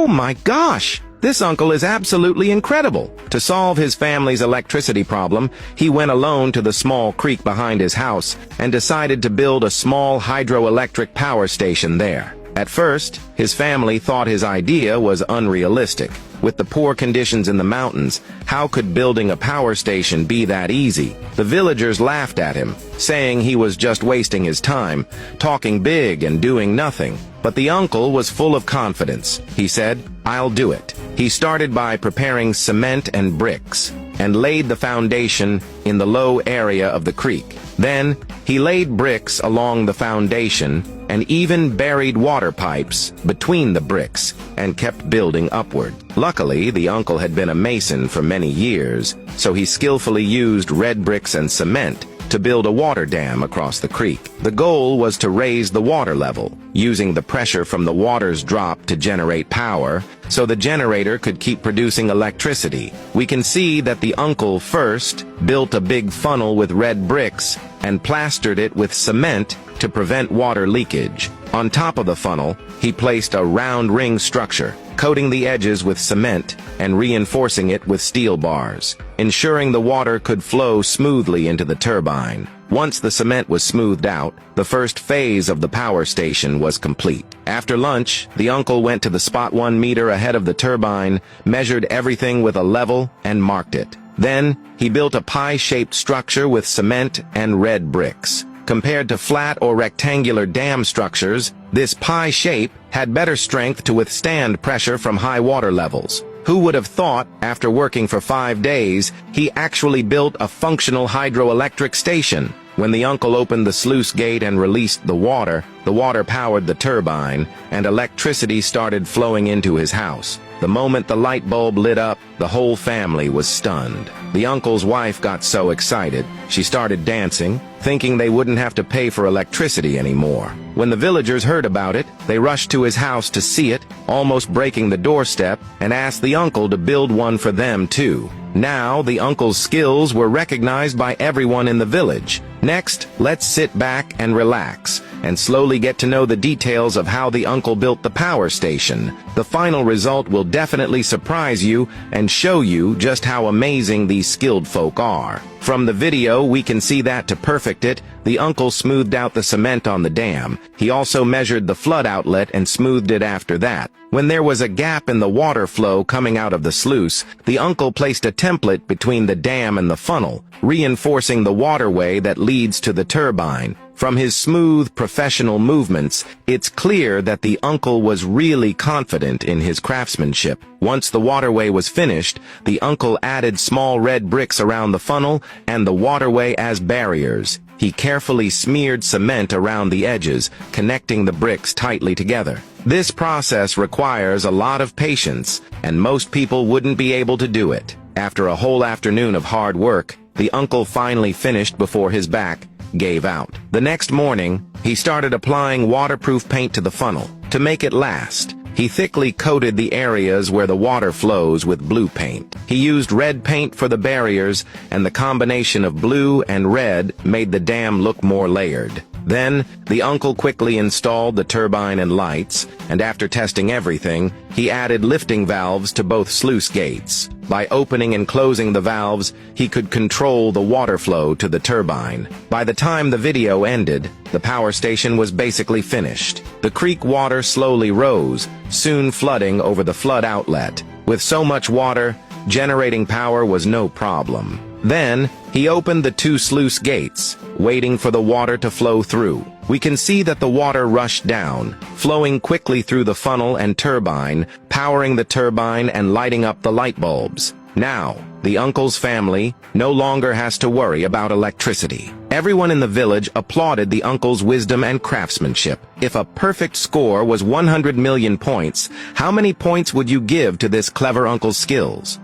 my gosh! This uncle is absolutely incredible. To solve his family's electricity problem, he went alone to the small creek behind his house and decided to build a small hydroelectric power station there. At first, his family thought his idea was unrealistic. With the poor conditions in the mountains, how could building a power station be that easy? The villagers laughed at him, saying he was just wasting his time, talking big and doing nothing. But the uncle was full of confidence. He said, "I'll do it." He started by preparing cement and bricks, and laid the foundation in the low area of the creek. Then, he laid bricks along the foundation and even buried water pipes between the bricks and kept building upward. Luckily, the uncle had been a mason for many years, so he skillfully used red bricks and cement to build a water dam across the creek. The goal was to raise the water level, using the pressure from the water's drop to generate power, so the generator could keep producing electricity. We can see that the uncle first built a big funnel with red bricks and plastered it with cement to prevent water leakage. On top of the funnel, he placed a round ring structure, coating the edges with cement and reinforcing it with steel bars, ensuring the water could flow smoothly into the turbine. Once the cement was smoothed out, the first phase of the power station was complete. After lunch, the uncle went to the spot 1 meter ahead of the turbine, measured everything with a level, and marked it. Then, he built a pie-shaped structure with cement and red bricks. Compared to flat or rectangular dam structures, this pie shape had better strength to withstand pressure from high water levels. Who would have thought, after working for 5 days, he actually built a functional hydroelectric station? When the uncle opened the sluice gate and released the water powered the turbine, and electricity started flowing into his house. The moment the light bulb lit up, the whole family was stunned. The uncle's wife got so excited, she started dancing, thinking they wouldn't have to pay for electricity anymore. When the villagers heard about it, they rushed to his house to see it, almost breaking the doorstep, and asked the uncle to build one for them too. Now, the uncle's skills were recognized by everyone in the village. Next, let's sit back and relax, and slowly get to know the details of how the uncle built the power station. The final result will definitely surprise you and show you just how amazing these skilled folk are. From the video, we can see that to perfect it, the uncle smoothed out the cement on the dam. He also measured the flood outlet and smoothed it after that. When there was a gap in the water flow coming out of the sluice, the uncle placed a template between the dam and the funnel, reinforcing the waterway that leads to the turbine. From his smooth, professional movements, it's clear that the uncle was really confident in his craftsmanship. Once the waterway was finished, the uncle added small red bricks around the funnel and the waterway as barriers. He carefully smeared cement around the edges, connecting the bricks tightly together. This process requires a lot of patience, and most people wouldn't be able to do it. After a whole afternoon of hard work, the uncle finally finished before his back gave out. The next morning, he started applying waterproof paint to the funnel. To make it last, he thickly coated the areas where the water flows with blue paint. He used red paint for the barriers, and the combination of blue and red made the dam look more layered. Then, the uncle quickly installed the turbine and lights, and after testing everything, he added lifting valves to both sluice gates. By opening and closing the valves, he could control the water flow to the turbine. By the time the video ended, the power station was basically finished. The creek water slowly rose, soon flooding over the flood outlet. With so much water, generating power was no problem. Then, he opened the 2 sluice gates, waiting for the water to flow through. We can see that the water rushed down, flowing quickly through the funnel and turbine, powering the turbine and lighting up the light bulbs. Now, the uncle's family no longer has to worry about electricity. Everyone in the village applauded the uncle's wisdom and craftsmanship. If a perfect score was 100 million points, how many points would you give to this clever uncle's skills?